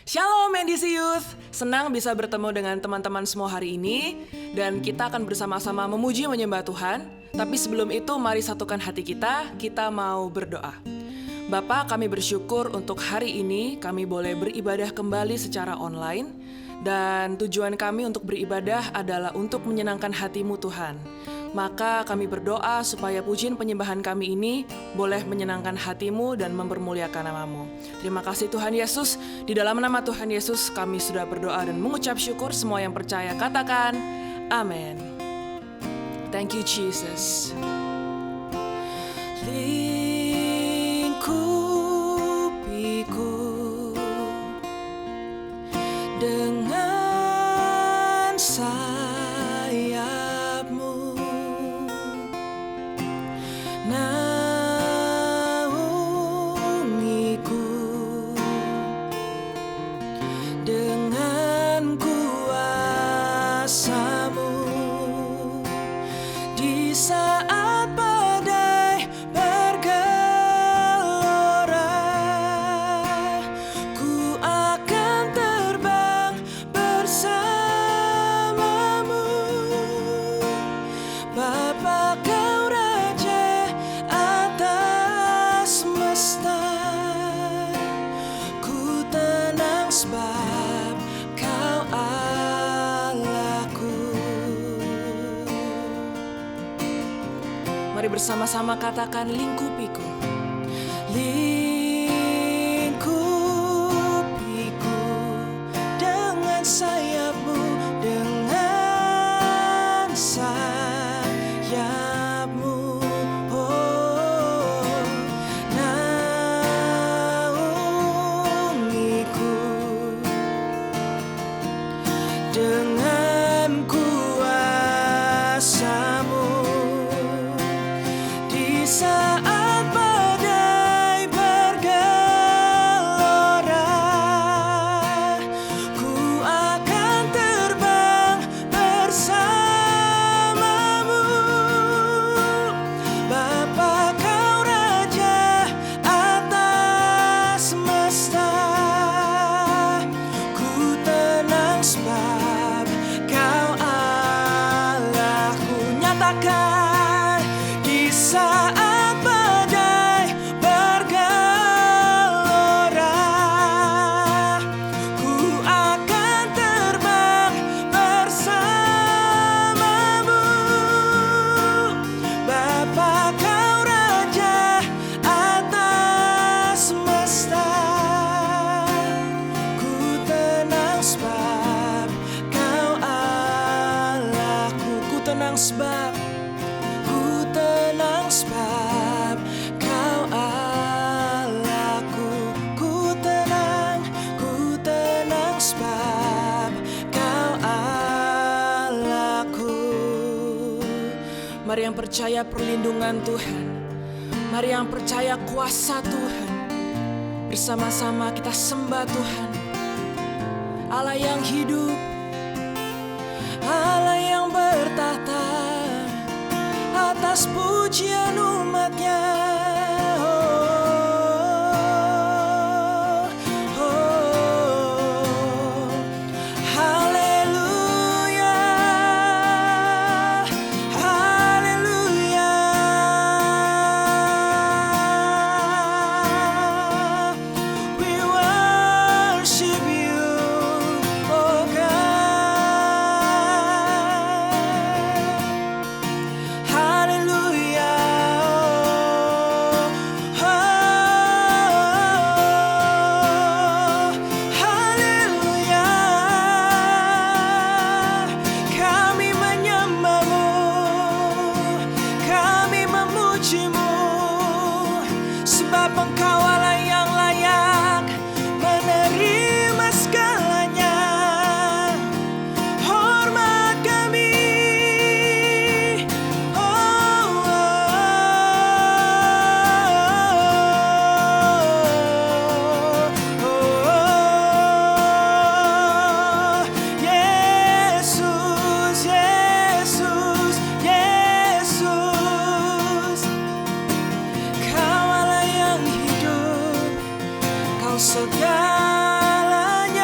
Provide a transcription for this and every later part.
Shalom NDC Youth, senang bisa bertemu dengan teman-teman semua hari ini dan kita akan bersama-sama memuji menyembah Tuhan. Tapi sebelum itu mari satukan hati kita mau berdoa. Bapa, kami bersyukur untuk hari ini kami boleh beribadah kembali secara online dan tujuan kami untuk beribadah adalah untuk menyenangkan hati-Mu Tuhan. Maka kami berdoa supaya pujian penyembahan kami ini boleh menyenangkan hati-Mu dan mempermuliakan nama-Mu. Terima kasih Tuhan Yesus, di dalam nama Tuhan Yesus kami sudah berdoa dan mengucap syukur. Semua yang percaya katakan amin. Thank you Jesus. Lingkupiku dengan sayap-Mu, naungiku dengan kuasa-Mu. Di saat badai bergelora, ku akan terbang bersama-Mu. Bapa, Kau Raja atas semesta, ku tenang sebab Kau Allahku. Mari bersama-sama katakan lingkupiku. Lingkupiku dengan sayap-Mu, dengan sayap-Mu. Oh, naungiku dengan kuasa-Mu. Di saat badai bergelora, ku akan terbang bersama-Mu. Bapa, Kau Raja atas semesta, ku tenang sebab Kau Allahku. Nyatakan di saat badai bergelora, ku akan terbang bersama-Mu. Bapa, Kau Raja atas semesta, ku tenang sebab Kau Allahku. Ku tenang sebab Kau Allahku. Ku tenang sebab Kau Allahku. Mari yang percaya perlindungan Tuhan, mari yang percaya kuasa Tuhan, bersama-sama kita sembah Tuhan, Allah yang hidup, Allah yang bertahta atas pujian umat-Nya. Haleluya, haleluya. We worship You, oh God. Haleluya, oh, haleluya. Kami menyembah-Mu, kami memuji-Mu, sebab Engkau Allah yang layak menerima segalanya. Hormat kami, oh, Yesus, Yesus, Yesus. Kau Allah yang hidup, Kau segalanya.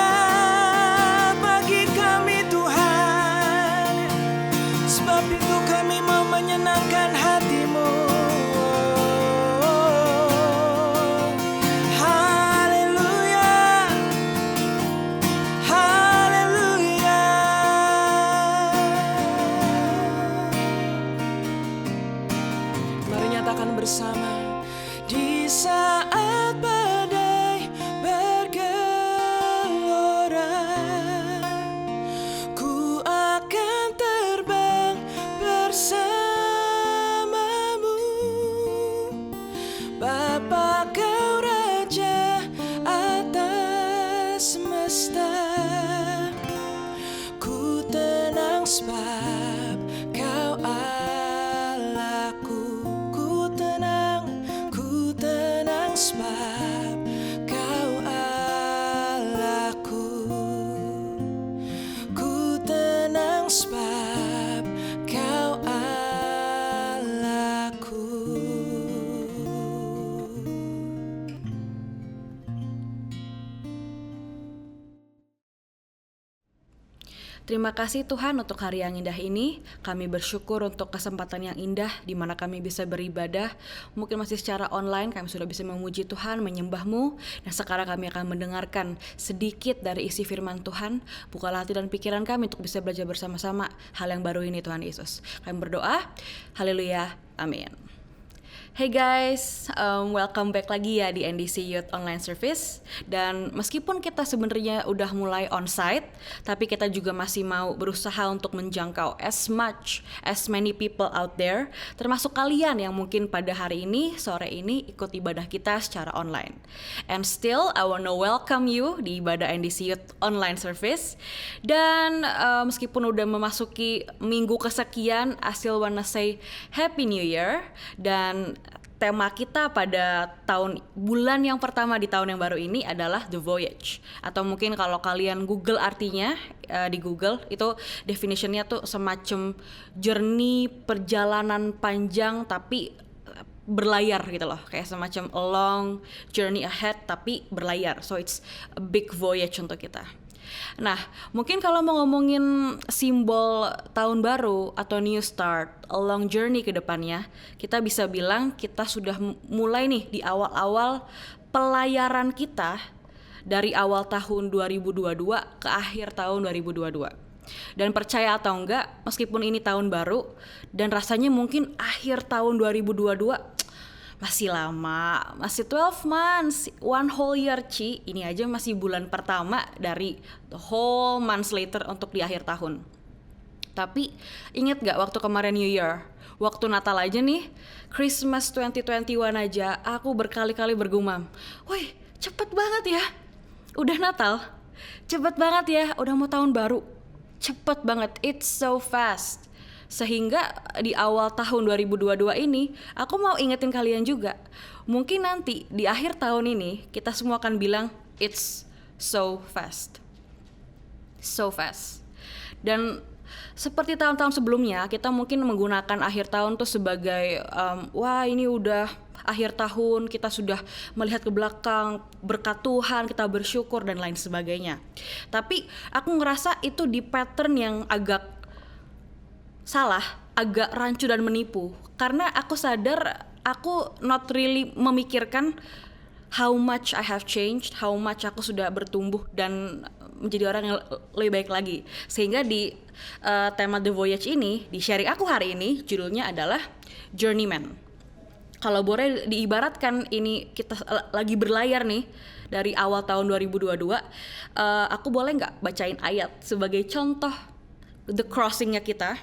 Terima kasih Tuhan untuk hari yang indah ini. Kami bersyukur untuk kesempatan yang indah di mana kami bisa beribadah. Mungkin masih secara online kami sudah bisa memuji Tuhan, menyembah-Mu. Dan sekarang kami akan mendengarkan sedikit dari isi firman Tuhan. Bukalah hati dan pikiran kami untuk bisa belajar bersama-sama hal yang baru ini Tuhan Yesus. Kami berdoa, haleluya, amin. Hey guys, welcome back lagi ya di NDC Youth Online Service. Dan meskipun kita sebenarnya udah mulai onsite, tapi kita juga masih mau berusaha untuk menjangkau as many people out there, termasuk kalian yang mungkin pada hari ini, sore ini ikut ibadah kita secara online. And still, I wanna welcome you di ibadah NDC Youth Online Service. Dan meskipun udah memasuki minggu kesekian, I still wanna say Happy New Year. Dan tema kita pada bulan yang pertama di tahun yang baru ini adalah The Voyage. Atau mungkin kalau kalian Google artinya di Google, itu definitionnya tuh semacam journey, perjalanan panjang tapi berlayar gitu loh. Kayak semacam a long journey ahead tapi berlayar. So it's a big voyage untuk kita. Nah, mungkin kalau mau ngomongin simbol tahun baru atau new start, a long journey ke depannya, kita bisa bilang kita sudah mulai nih di awal-awal pelayaran kita dari awal tahun 2022 ke akhir tahun 2022. Dan percaya atau enggak, meskipun ini tahun baru dan rasanya mungkin akhir tahun 2022 masih lama, masih 12 months, one whole year Ci. Ini aja masih bulan pertama dari the whole months later untuk di akhir tahun. Tapi inget gak waktu kemarin New Year, waktu Natal aja nih, Christmas 2021 aja, aku berkali-kali bergumam, woi cepet banget ya, udah Natal, cepet banget ya, udah mau tahun baru, cepet banget, it's so fast. Sehingga di awal tahun 2022 ini, aku mau ingetin kalian juga. Mungkin nanti di akhir tahun ini, kita semua akan bilang, it's so fast. So fast. Dan seperti tahun-tahun sebelumnya, kita mungkin menggunakan akhir tahun tuh sebagai, wah ini udah akhir tahun, kita sudah melihat ke belakang, berkat Tuhan, kita bersyukur, dan lain sebagainya. Tapi aku ngerasa itu di pattern yang agak salah, agak rancu dan menipu. Karena aku sadar aku not really memikirkan how much I have changed, how much aku sudah bertumbuh dan menjadi orang yang lebih baik lagi. Sehingga di tema The Voyage ini, di sharing aku hari ini, judulnya adalah Journeyman. Kalau boleh diibaratkan ini kita lagi berlayar nih dari awal tahun 2022, aku boleh nggak bacain ayat sebagai contoh the crossingnya kita?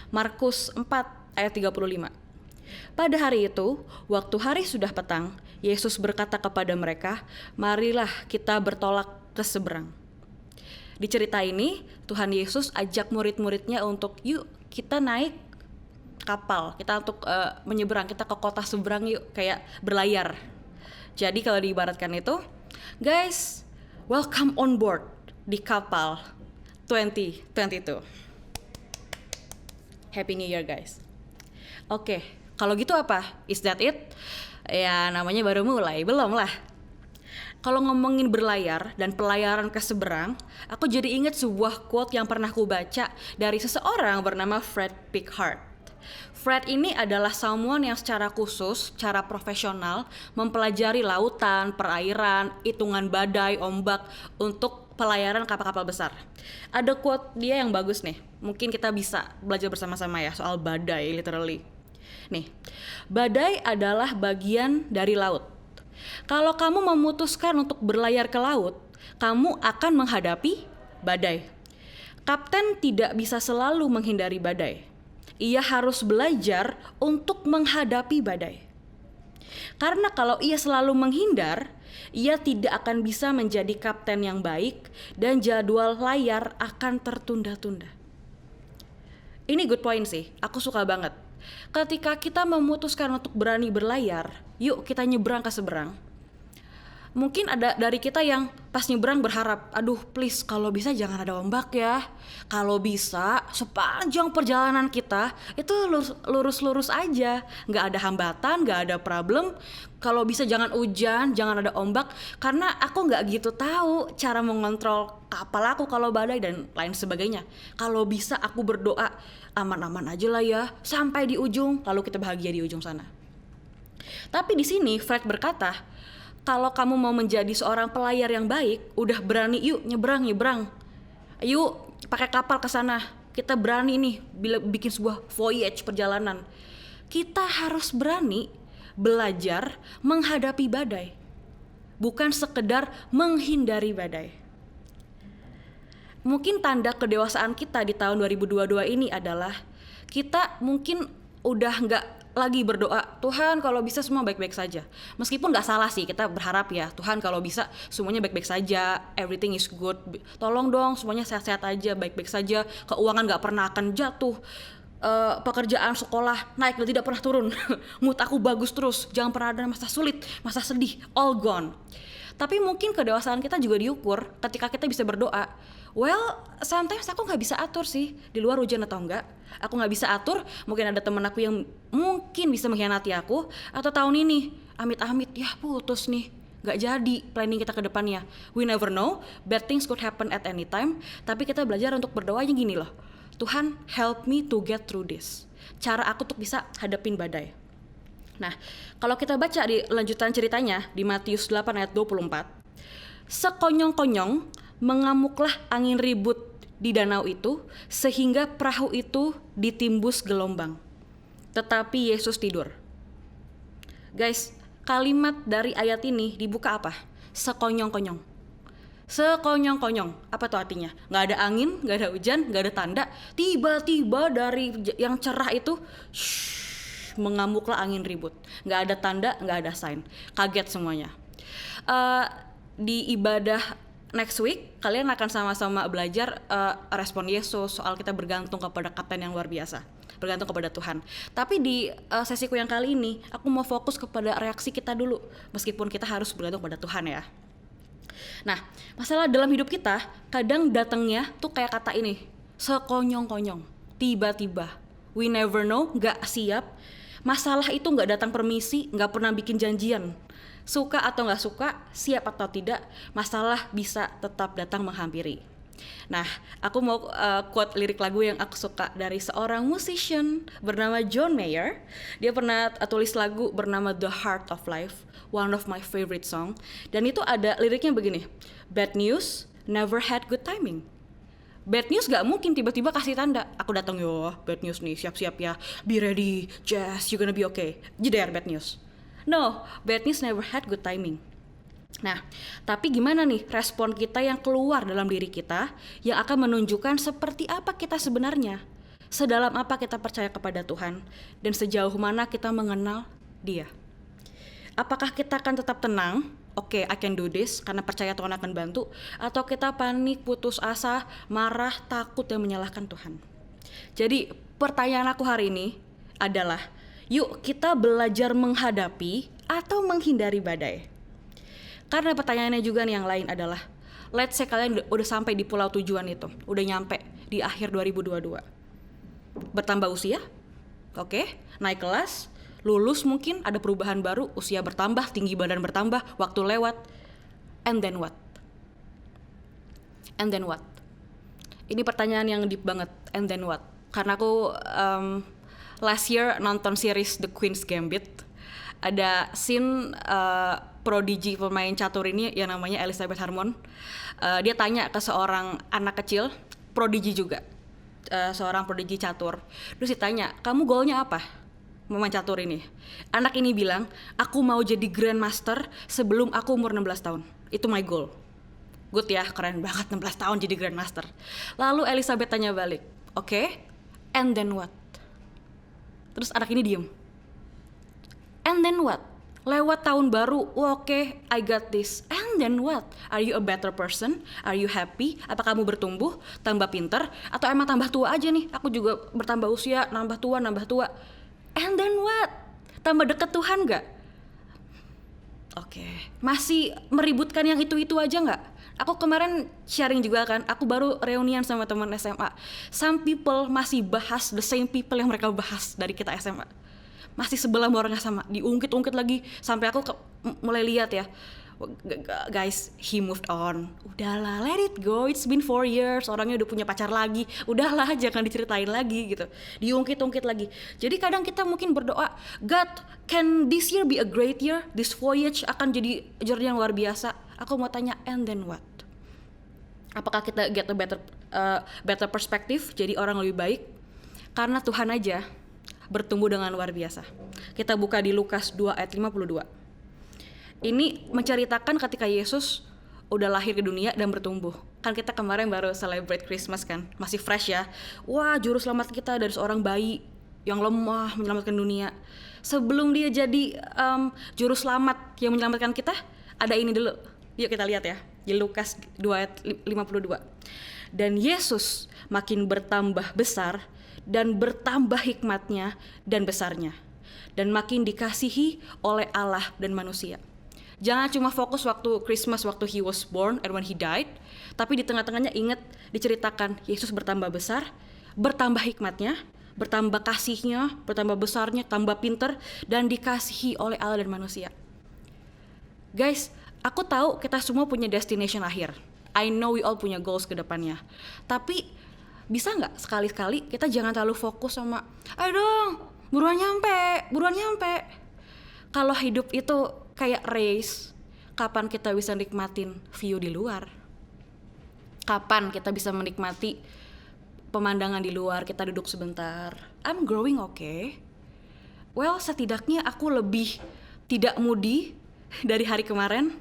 Markus 4 ayat 35. Pada hari itu, waktu hari sudah petang, Yesus berkata kepada mereka, marilah kita bertolak ke seberang. Di cerita ini, Tuhan Yesus ajak murid-muridnya untuk yuk kita naik kapal, kita untuk menyeberang, kita ke kota seberang yuk, kayak berlayar. Jadi kalau diibaratkan itu, guys, welcome on board di kapal 2022. Happy New Year guys. Oke, kalau gitu apa? Is that it? Ya namanya baru mulai, belum lah. Kalau ngomongin berlayar dan pelayaran ke seberang, aku jadi ingat sebuah quote yang pernah ku baca dari seseorang bernama Fred Pickard. Fred ini adalah someone yang secara khusus, secara profesional mempelajari lautan, perairan, hitungan badai, ombak untuk pelayaran kapal-kapal besar. Ada quote dia yang bagus nih, mungkin kita bisa belajar bersama-sama ya soal badai literally. Nih, badai adalah bagian dari laut. Kalau kamu memutuskan untuk berlayar ke laut, kamu akan menghadapi badai. Kapten tidak bisa selalu menghindari badai. Ia harus belajar untuk menghadapi badai. Karena kalau ia selalu menghindar, ia tidak akan bisa menjadi kapten yang baik dan jadwal layar akan tertunda-tunda. Ini good point sih, aku suka banget. Ketika kita memutuskan untuk berani berlayar, yuk kita nyebrang ke seberang. Mungkin ada dari kita yang pas nyebrang berharap, aduh please kalau bisa jangan ada ombak ya. Kalau bisa sepanjang perjalanan kita itu lurus-lurus aja, nggak ada hambatan, nggak ada problem. Kalau bisa jangan hujan, jangan ada ombak, karena aku nggak gitu tahu cara mengontrol kapal aku kalau badai dan lain sebagainya. Kalau bisa aku berdoa aman-aman aja lah ya sampai di ujung, lalu kita bahagia di ujung sana. Tapi di sini Fred berkata, kalau kamu mau menjadi seorang pelayar yang baik, udah berani yuk nyebrang. Yuk pakai kapal ke sana. Kita berani nih bikin sebuah voyage perjalanan. Kita harus berani belajar menghadapi badai. Bukan sekedar menghindari badai. Mungkin tanda kedewasaan kita di tahun 2022 ini adalah kita mungkin udah nggak lagi berdoa, Tuhan kalau bisa semua baik-baik saja. Meskipun nggak salah sih, kita berharap ya, Tuhan kalau bisa semuanya baik-baik saja, everything is good. Tolong dong semuanya sehat-sehat aja, baik-baik saja, keuangan nggak pernah akan jatuh, pekerjaan sekolah naik dan tidak pernah turun, mood aku bagus terus, jangan pernah ada masa sulit, masa sedih, all gone. Tapi mungkin kedewasaan kita juga diukur ketika kita bisa berdoa. Well, sometimes aku nggak bisa atur sih di luar hujan atau enggak. Aku nggak bisa atur, mungkin ada teman aku yang mungkin bisa mengkhianati aku, atau tahun ini amit-amit ya putus nih, nggak jadi planning kita ke depannya. We never know, bad things could happen at any time. Tapi kita belajar untuk berdoanya gini loh, Tuhan help me to get through this. Cara aku untuk bisa hadapin badai. Nah, kalau kita baca di lanjutan ceritanya di Matius 8 ayat 24, sekonyong-konyong mengamuklah angin ribut di danau itu sehingga perahu itu ditimbus gelombang. Tetapi Yesus tidur. Guys, kalimat dari ayat ini dibuka apa? Sekonyong-konyong. Sekonyong-konyong. Apa tuh artinya? Nggak ada angin, nggak ada hujan, nggak ada tanda. Tiba-tiba dari yang cerah itu mengamuklah angin ribut. Nggak ada tanda, nggak ada sign. Kaget semuanya. Di ibadah next week, kalian akan sama-sama belajar respon Yesus soal kita bergantung kepada kapten yang luar biasa, bergantung kepada Tuhan. Tapi di sesiku yang kali ini, aku mau fokus kepada reaksi kita dulu, meskipun kita harus bergantung kepada Tuhan ya. Nah, masalah dalam hidup kita, kadang datangnya tuh kayak kata ini, sekonyong-konyong, tiba-tiba, we never know, gak siap. Masalah itu gak datang permisi, gak pernah bikin janjian. Suka atau nggak suka, siap atau tidak, masalah bisa tetap datang menghampiri. Nah, aku mau quote lirik lagu yang aku suka dari seorang musician bernama John Mayer. Dia pernah tulis lagu bernama The Heart of Life, one of my favorite song. Dan itu ada liriknya begini, bad news never had good timing. Bad news gak mungkin tiba-tiba kasih tanda, aku datang yo, bad news nih, siap-siap ya, be ready, Jess, you gonna be okay. Jeder bad news. No, bad news never had good timing. Nah, tapi gimana nih respon kita yang keluar dalam diri kita yang akan menunjukkan seperti apa kita sebenarnya, sedalam apa kita percaya kepada Tuhan, dan sejauh mana kita mengenal Dia. Apakah kita akan tetap tenang, oke, I can do this, karena percaya Tuhan akan bantu, atau kita panik, putus asa, marah, takut, dan menyalahkan Tuhan. Jadi pertanyaan aku hari ini adalah, yuk kita belajar menghadapi atau menghindari badai. Karena pertanyaannya juga nih yang lain adalah, let's say kalian udah sampai di pulau tujuan itu, udah nyampe di akhir 2022. Bertambah usia, oke, naik kelas, lulus mungkin, ada perubahan baru, usia bertambah, tinggi badan bertambah, waktu lewat, and then what? And then what? Ini pertanyaan yang deep banget, and then what? Karena aku last year nonton series The Queen's Gambit, ada scene prodigy pemain catur ini yang namanya Elizabeth Harmon. Dia tanya ke seorang anak kecil, prodigy juga, seorang prodigy catur. Terus ditanya, kamu goalnya apa pemain catur ini? Anak ini bilang, aku mau jadi grandmaster sebelum aku umur 16 tahun. Itu my goal. Good ya, keren banget 16 tahun jadi grandmaster. Lalu Elizabeth tanya balik, okay, and then what? Terus anak ini diem. And then what? Lewat tahun baru, okay, I got this. And then what? Are you a better person? Are you happy? Apa kamu bertumbuh, tambah pinter, atau emang tambah tua aja nih? Aku juga bertambah usia, nambah tua. And then what? Tambah deket Tuhan gak? Oke, masih meributkan yang itu-itu aja nggak? Aku kemarin sharing juga kan, aku baru reunian sama teman SMA. Some people masih bahas the same people yang mereka bahas dari kita SMA. Masih sebelah orangnya sama, diungkit-ungkit lagi. Sampai aku mulai lihat ya, guys, he moved on. Udahlah, let it go, it's been 4 years, orangnya udah punya pacar lagi. Udahlah, jangan diceritain lagi gitu. Diungkit-ungkit lagi. Jadi kadang kita mungkin berdoa, God, can this year be a great year? This voyage akan jadi journey yang luar biasa. Aku mau tanya, and then what? Apakah kita get a better perspective, jadi orang lebih baik? Karena Tuhan aja bertumbuh dengan luar biasa. Kita buka di Lukas 2 ayat 52. Ini menceritakan ketika Yesus udah lahir ke dunia dan bertumbuh. Kan kita kemarin baru celebrate Christmas kan, masih fresh ya. Wah, juru selamat kita dari seorang bayi yang lemah menyelamatkan dunia. Sebelum dia jadi juru selamat yang menyelamatkan kita, ada ini dulu. Yuk kita lihat ya, di Lukas 2 ayat 52. Dan Yesus makin bertambah besar dan bertambah hikmatnya dan besarnya, dan makin dikasihi oleh Allah dan manusia. Jangan cuma fokus waktu Christmas, waktu he was born and when he died, tapi di tengah-tengahnya ingat diceritakan Yesus bertambah besar, bertambah hikmatnya, bertambah kasihnya, bertambah besarnya, tambah pinter, dan dikasihi oleh Allah dan manusia. Guys, aku tahu kita semua punya destination akhir. I know we all punya goals ke depannya. Tapi bisa nggak sekali-sekali kita jangan terlalu fokus sama, ayo dong, buruan nyampe. Kalau hidup itu kayak race, kapan kita bisa nikmatin view di luar? Kapan kita bisa menikmati pemandangan di luar, kita duduk sebentar. I'm growing, okay. Well, setidaknya aku lebih tidak moody dari hari kemarin.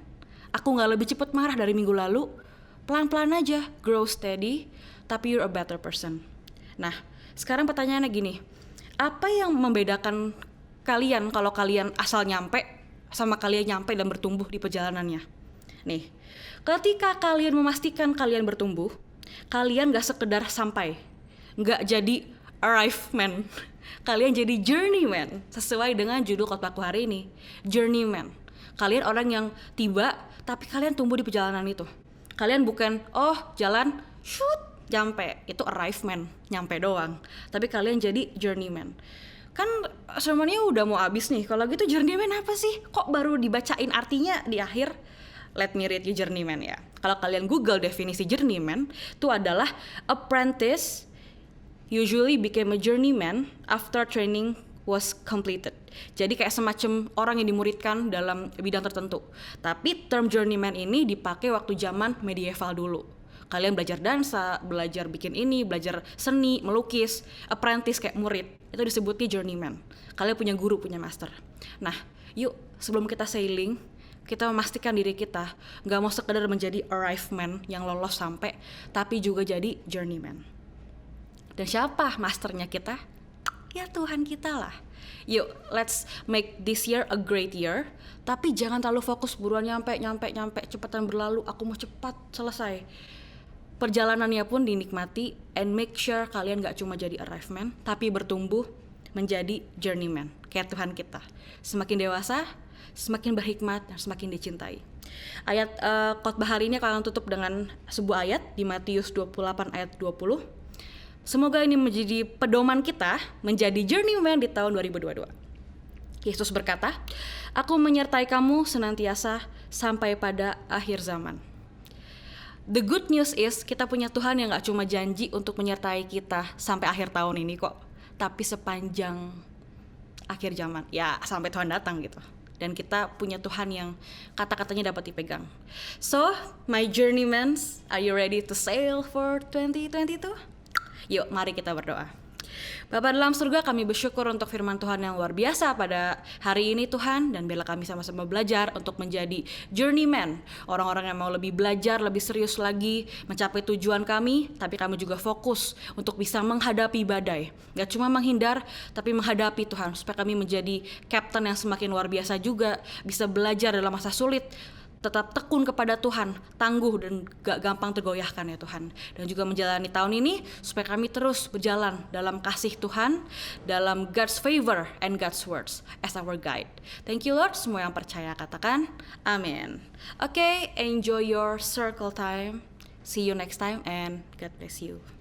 Aku gak lebih cepat marah dari minggu lalu. Pelan-pelan aja, grow steady, tapi you're a better person. Nah, sekarang pertanyaannya gini. Apa yang membedakan kalian kalau kalian asal nyampe sama kalian nyampe dan bertumbuh di perjalanannya? Nih, ketika kalian memastikan kalian bertumbuh, kalian gak sekedar sampai, gak jadi arrival, kalian jadi journeyman, sesuai dengan judul khotbahku hari ini, journeyman. Kalian orang yang tiba, tapi kalian tumbuh di perjalanan itu. Kalian bukan, jalan, shoot, nyampe, itu arrival, nyampe doang. Tapi kalian jadi journeyman. Kan sermonnya udah mau habis nih, kalau gitu journeyman apa sih? Kok baru dibacain artinya di akhir? Let me read you journeyman ya. Kalau kalian Google definisi journeyman, itu adalah apprentice usually became a journeyman after training was completed. Jadi kayak semacam orang yang dimuridkan dalam bidang tertentu. Tapi term journeyman ini dipakai waktu zaman medieval dulu. Kalian belajar dansa, belajar bikin ini, belajar seni, melukis, apprentice kayak murid. Itu disebutnya journeyman. Kalian punya guru, punya master. Nah, yuk sebelum kita sailing, kita memastikan diri kita gak mau sekedar menjadi arrival yang lolos sampai, tapi juga jadi journeyman. Dan siapa masternya kita? Ya Tuhan kita lah. Yuk, let's make this year a great year. Tapi jangan terlalu fokus buruan nyampe, cepetan berlalu, aku mau cepat selesai. Perjalanannya pun dinikmati, and make sure kalian gak cuma jadi arrival, tapi bertumbuh menjadi journeyman, kayak Tuhan kita. Semakin dewasa, semakin berhikmat, dan semakin dicintai. Ayat khotbah hari ini akan tutup dengan sebuah ayat di Matius 28 ayat 20. Semoga ini menjadi pedoman kita menjadi journeyman di tahun 2022. Yesus berkata, "Aku menyertai kamu senantiasa sampai pada akhir zaman." The good news is kita punya Tuhan yang gak cuma janji untuk menyertai kita sampai akhir tahun ini kok, tapi sepanjang akhir zaman, ya sampai Tuhan datang gitu. Dan kita punya Tuhan yang kata-katanya dapat dipegang. So, my journeymans, are you ready to sail for 2022? Yuk, mari kita berdoa. Bapa dalam surga, kami bersyukur untuk firman Tuhan yang luar biasa pada hari ini Tuhan, dan biarlah kami sama-sama belajar untuk menjadi journeyman, orang-orang yang mau lebih belajar, lebih serius lagi mencapai tujuan kami, tapi kami juga fokus untuk bisa menghadapi badai, gak cuma menghindar tapi menghadapi Tuhan, supaya kami menjadi captain yang semakin luar biasa juga, bisa belajar dalam masa sulit, tetap tekun kepada Tuhan, tangguh dan gak gampang tergoyahkan ya Tuhan. Dan juga menjalani tahun ini supaya kami terus berjalan dalam kasih Tuhan, dalam God's favor and God's words as our guide. Thank you Lord, semua yang percaya katakan amin. Okay, enjoy your circle time. See you next time and God bless you.